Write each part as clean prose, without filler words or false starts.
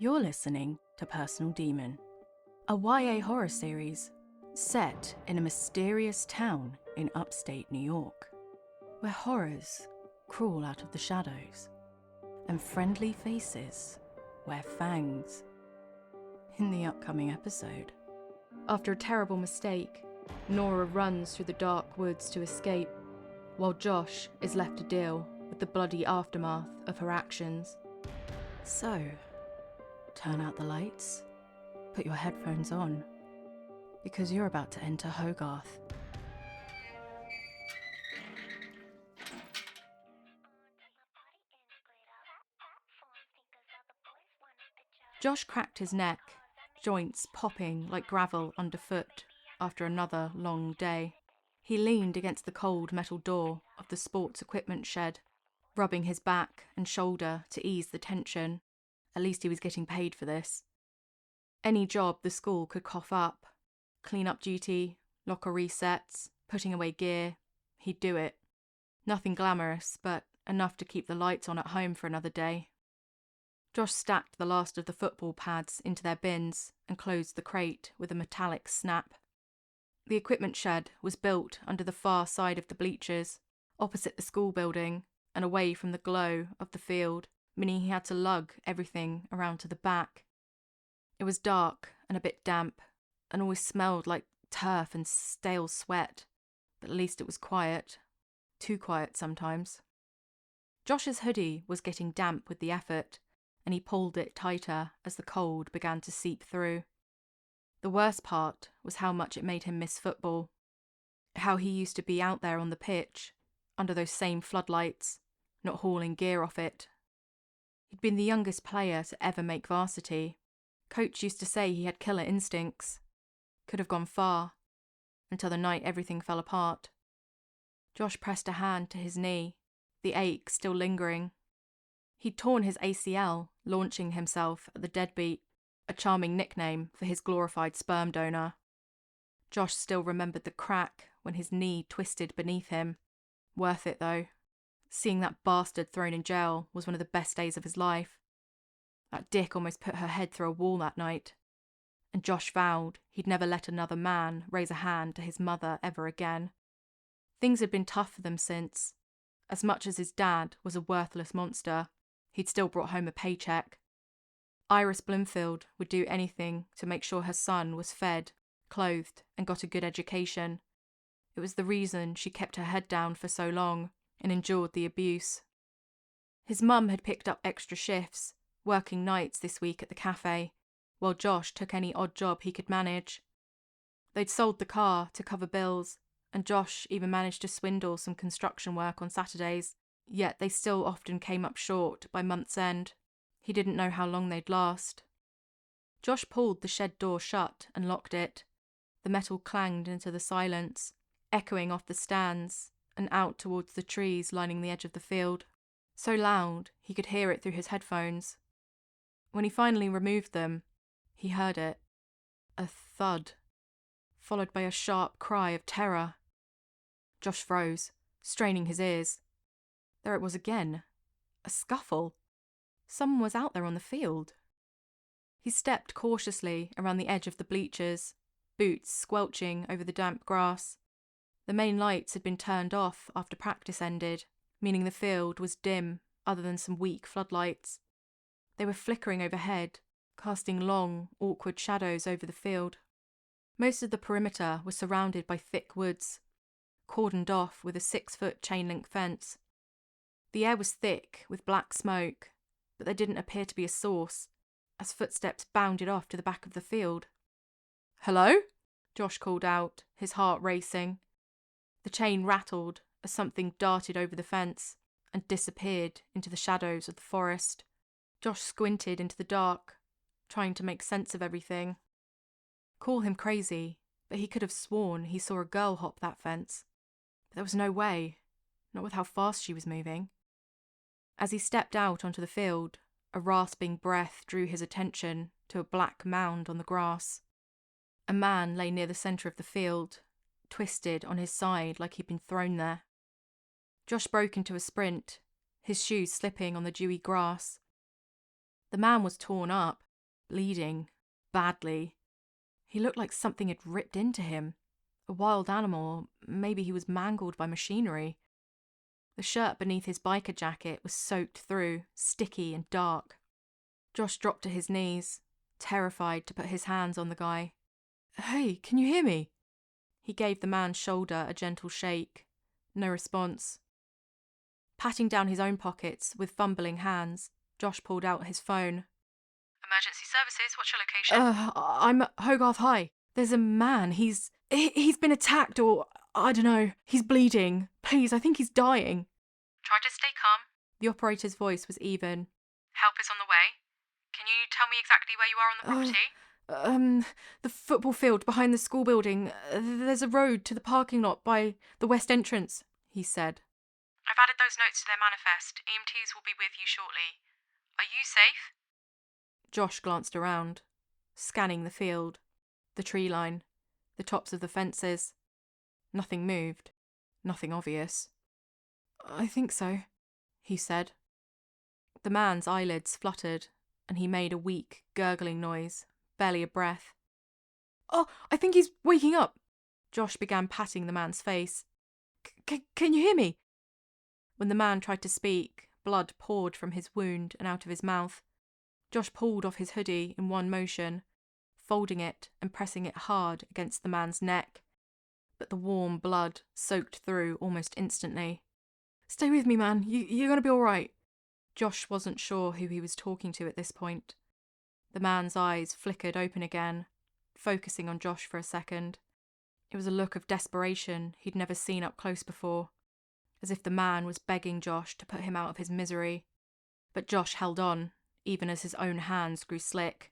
You're listening to Personal Demon, a YA horror series set in a mysterious town in upstate New York, where horrors crawl out of the shadows and friendly faces wear fangs. In the upcoming episode, after a terrible mistake, Norah runs through the dark woods to escape, while Josh is left to deal with the bloody aftermath of her actions. So, turn out the lights, put your headphones on, because you're about to enter Hogarth. Josh cracked his neck, joints popping like gravel underfoot after another long day. He leaned against the cold metal door of the sports equipment shed, rubbing his back and shoulder to ease the tension. At least he was getting paid for this. Any job the school could cough up, clean-up duty, locker resets, putting away gear, he'd do it. Nothing glamorous, but enough to keep the lights on at home for another day. Josh stacked the last of the football pads into their bins and closed the crate with a metallic snap. The equipment shed was built under the far side of the bleachers, opposite the school building and away from the glow of the field, meaning he had to lug everything around to the back. It was dark and a bit damp, and always smelled like turf and stale sweat, but at least it was quiet. Too quiet sometimes. Josh's hoodie was getting damp with the effort, and he pulled it tighter as the cold began to seep through. The worst part was how much it made him miss football. How he used to be out there on the pitch, under those same floodlights, not hauling gear off it. He'd been the youngest player to ever make varsity. Coach used to say he had killer instincts. Could have gone far, until the night everything fell apart. Josh pressed a hand to his knee, the ache still lingering. He'd torn his ACL, launching himself at the deadbeat, a charming nickname for his glorified sperm donor. Josh still remembered the crack when his knee twisted beneath him. Worth it, though. Seeing that bastard thrown in jail was one of the best days of his life. That dick almost put her head through a wall that night, and Josh vowed he'd never let another man raise a hand to his mother ever again. Things had been tough for them since. As much as his dad was a worthless monster, he'd still brought home a paycheck. Iris Bloomfield would do anything to make sure her son was fed, clothed, and got a good education. It was the reason she kept her head down for so long and endured the abuse. His mum had picked up extra shifts, working nights this week at the cafe, while Josh took any odd job he could manage. They'd sold the car to cover bills, and Josh even managed to swindle some construction work on Saturdays, yet they still often came up short by month's end. He didn't know how long they'd last. Josh pulled the shed door shut and locked it. The metal clanged into the silence, echoing off the stands and out towards the trees lining the edge of the field, so loud he could hear it through his headphones. When he finally removed them, he heard it. A thud, followed by a sharp cry of terror. Josh froze, straining his ears. There it was again. A scuffle. Someone was out there on the field. He stepped cautiously around the edge of the bleachers, boots squelching over the damp grass. The main lights had been turned off after practice ended, meaning the field was dim other than some weak floodlights. They were flickering overhead, casting long, awkward shadows over the field. Most of the perimeter was surrounded by thick woods, cordoned off with a 6-foot chain-link fence. The air was thick with black smoke, but there didn't appear to be a source, as footsteps bounded off to the back of the field. "Hello?" Josh called out, his heart racing. The chain rattled as something darted over the fence and disappeared into the shadows of the forest. Josh squinted into the dark, trying to make sense of everything. Call him crazy, but he could have sworn he saw a girl hop that fence. But there was no way, not with how fast she was moving. As he stepped out onto the field, a rasping breath drew his attention to a black mound on the grass. A man lay near the centre of the field, twisted on his side like he'd been thrown there. Josh broke into a sprint, his shoes slipping on the dewy grass. The man was torn up, bleeding, badly. He looked like something had ripped into him. A wild animal, or maybe he was mangled by machinery. The shirt beneath his biker jacket was soaked through, sticky and dark. Josh dropped to his knees, terrified to put his hands on the guy. "Hey, can you hear me?" He gave the man's shoulder a gentle shake. No response. Patting down his own pockets with fumbling hands, Josh pulled out his phone. "Emergency services, what's your location?" I'm at Hogarth High. There's a man. He's been attacked, or I don't know. He's bleeding. Please, I think he's dying. "Try to stay calm. The operator's voice was even. Help is on the way. Can you tell me exactly where you are on the property?" The football field behind the school building. There's a road to the parking lot by the west entrance, he said. "I've added those notes to their manifest. EMTs will be with you shortly. Are you safe?" Josh glanced around, scanning the field, the tree line, the tops of the fences. Nothing moved, nothing obvious. "I think so," he said. The man's eyelids fluttered, and he made a weak, gurgling noise, barely a breath. "Oh, I think he's waking up." Josh began patting the man's face. Can you hear me?" When the man tried to speak, blood poured from his wound and out of his mouth. Josh pulled off his hoodie in one motion, folding it and pressing it hard against the man's neck. But the warm blood soaked through almost instantly. "Stay with me, man. You're going to be all right." Josh wasn't sure who he was talking to at this point. The man's eyes flickered open again, focusing on Josh for a second. It was a look of desperation he'd never seen up close before, as if the man was begging Josh to put him out of his misery. But Josh held on, even as his own hands grew slick.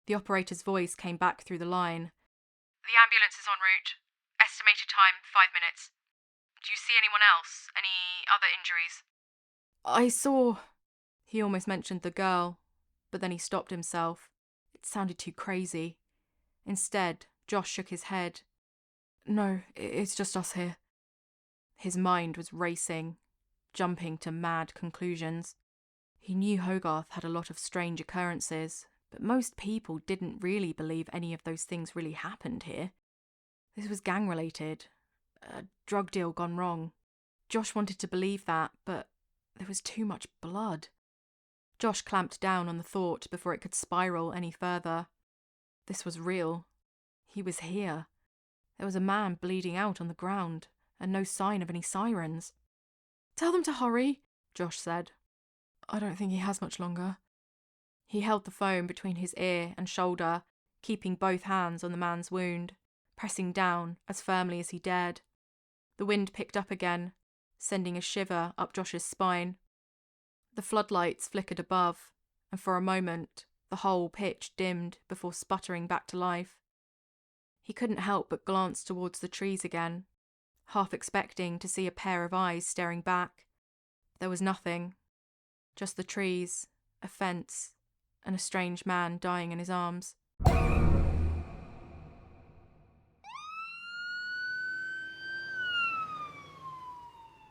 The operator's voice came back through the line. "The ambulance is en route. Estimated time, 5 minutes. Do you see anyone else? Any other injuries?" "I saw..." He almost mentioned the girl, but then he stopped himself. It sounded too crazy. Instead, Josh shook his head. "No, it's just us here." His mind was racing, jumping to mad conclusions. He knew Hogarth had a lot of strange occurrences, but most people didn't really believe any of those things really happened here. This was gang-related, a drug deal gone wrong. Josh wanted to believe that, but there was too much blood. Josh clamped down on the thought before it could spiral any further. This was real. He was here. There was a man bleeding out on the ground, and no sign of any sirens. "Tell them to hurry," Josh said. "I don't think he has much longer." He held the phone between his ear and shoulder, keeping both hands on the man's wound, pressing down as firmly as he dared. The wind picked up again, sending a shiver up Josh's spine. The floodlights flickered above, and for a moment the whole pitch dimmed before sputtering back to life. He couldn't help but glance towards the trees again, half expecting to see a pair of eyes staring back. There was nothing, just the trees, a fence, and a strange man dying in his arms.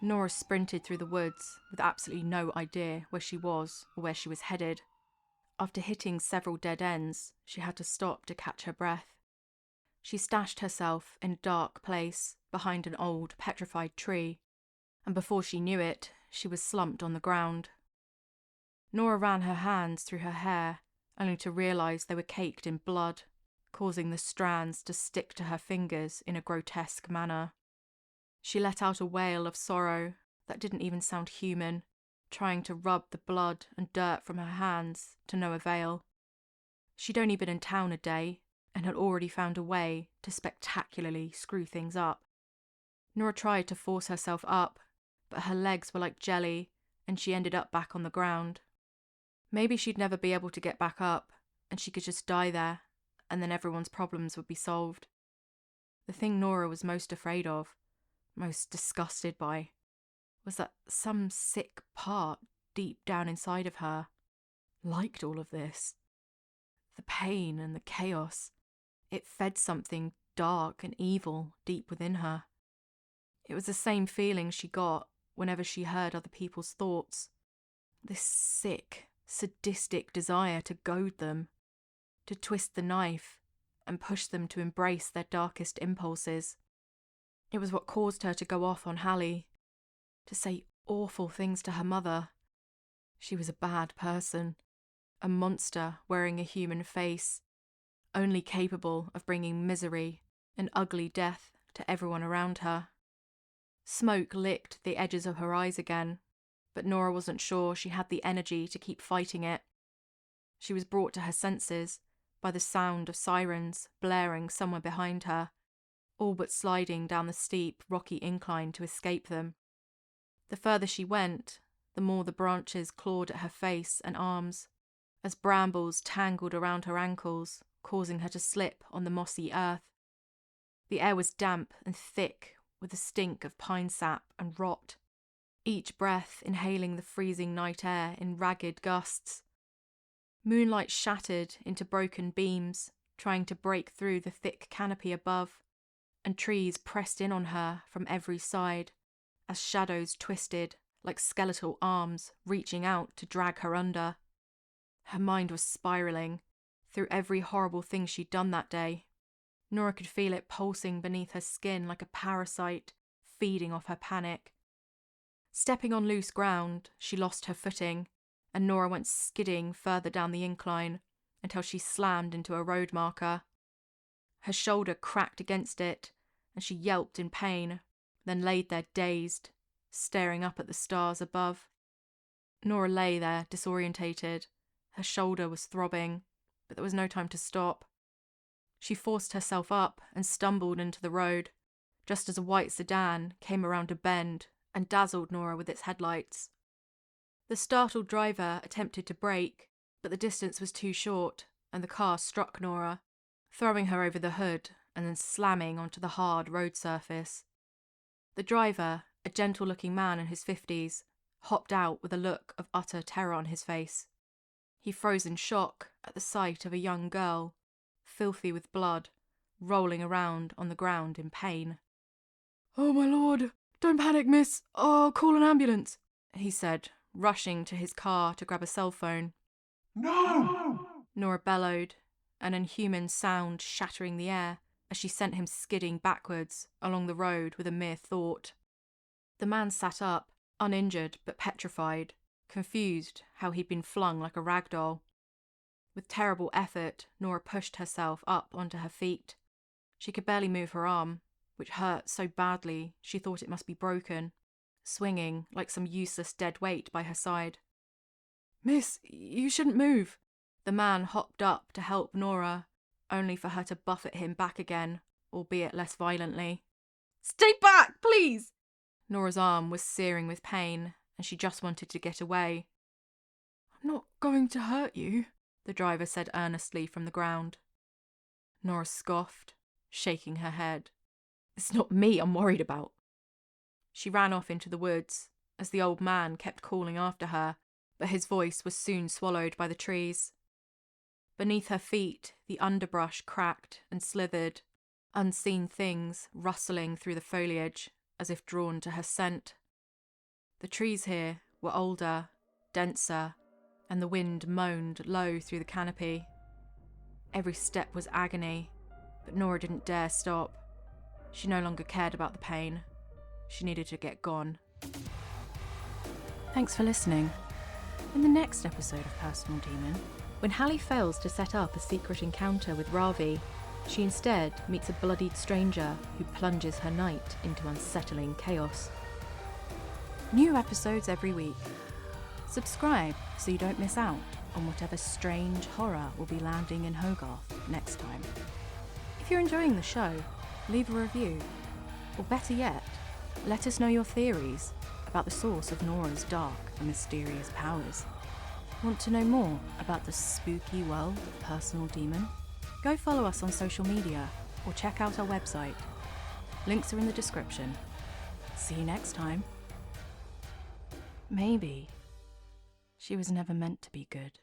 Norah sprinted through the woods with absolutely no idea where she was or where she was headed. After hitting several dead ends, she had to stop to catch her breath. She stashed herself in a dark place behind an old, petrified tree, and before she knew it, she was slumped on the ground. Norah ran her hands through her hair, only to realise they were caked in blood, causing the strands to stick to her fingers in a grotesque manner. She let out a wail of sorrow that didn't even sound human, trying to rub the blood and dirt from her hands to no avail. She'd only been in town a day, and had already found a way to spectacularly screw things up. Norah tried to force herself up, but her legs were like jelly, and she ended up back on the ground. Maybe she'd never be able to get back up, and she could just die there, and then everyone's problems would be solved. The thing Norah was most afraid of, most disgusted by, was that some sick part deep down inside of her liked all of this. The pain and the chaos. It fed something dark and evil deep within her. It was the same feeling she got whenever she heard other people's thoughts. This sick, sadistic desire to goad them, to twist the knife and push them to embrace their darkest impulses. It was what caused her to go off on Hallie, to say awful things to her mother. She was a bad person, a monster wearing a human face, only capable of bringing misery and ugly death to everyone around her. Smoke licked the edges of her eyes again, but Norah wasn't sure she had the energy to keep fighting it. She was brought to her senses by the sound of sirens blaring somewhere behind her, all but sliding down the steep, rocky incline to escape them. The further she went, the more the branches clawed at her face and arms, as brambles tangled around her ankles, causing her to slip on the mossy earth. The air was damp and thick with the stink of pine sap and rot, each breath inhaling the freezing night air in ragged gusts. Moonlight shattered into broken beams, trying to break through the thick canopy above, and trees pressed in on her from every side, as shadows twisted like skeletal arms reaching out to drag her under. Her mind was spiralling through every horrible thing she'd done that day. Norah could feel it pulsing beneath her skin like a parasite, feeding off her panic. Stepping on loose ground, she lost her footing, and Norah went skidding further down the incline until she slammed into a road marker. Her shoulder cracked against it, and she yelped in pain, then laid there dazed, staring up at the stars above. Norah lay there disorientated. Her shoulder was throbbing, but there was no time to stop. She forced herself up and stumbled into the road, just as a white sedan came around a bend and dazzled Norah with its headlights. The startled driver attempted to brake, but the distance was too short, and the car struck Norah, throwing her over the hood and then slamming onto the hard road surface. The driver, a gentle-looking man in his 50s, hopped out with a look of utter terror on his face. He froze in shock at the sight of a young girl, filthy with blood, rolling around on the ground in pain. "Oh, my lord, don't panic, miss. I'll call an ambulance," he said, rushing to his car to grab a cell phone. No! Norah bellowed, an inhuman sound shattering the air as she sent him skidding backwards along the road with a mere thought. The man sat up, uninjured but petrified, confused how he'd been flung like a rag doll. With terrible effort, Norah pushed herself up onto her feet. She could barely move her arm, which hurt so badly she thought it must be broken, swinging like some useless dead weight by her side. "Miss, you shouldn't move." The man hopped up to help Norah, only for her to buffet him back again, albeit less violently. "Stay back, please!" Norah's arm was searing with pain, and she just wanted to get away. "I'm not going to hurt you," the driver said earnestly from the ground. Norah scoffed, shaking her head. "It's not me I'm worried about." She ran off into the woods, as the old man kept calling after her, but his voice was soon swallowed by the trees. Beneath her feet, the underbrush cracked and slithered, unseen things rustling through the foliage as if drawn to her scent. The trees here were older, denser, and the wind moaned low through the canopy. Every step was agony, but Norah didn't dare stop. She no longer cared about the pain. She needed to get gone. Thanks for listening. In the next episode of Personal Demon, when Hallie fails to set up a secret encounter with Ravi, she instead meets a bloodied stranger who plunges her night into unsettling chaos. New episodes every week. Subscribe so you don't miss out on whatever strange horror will be landing in Hogarth next time. If you're enjoying the show, leave a review. Or better yet, let us know your theories about the source of Norah's dark and mysterious powers. Want to know more about the spooky world of Personal Demon? Go follow us on social media or check out our website. Links are in the description. See you next time. Maybe she was never meant to be good.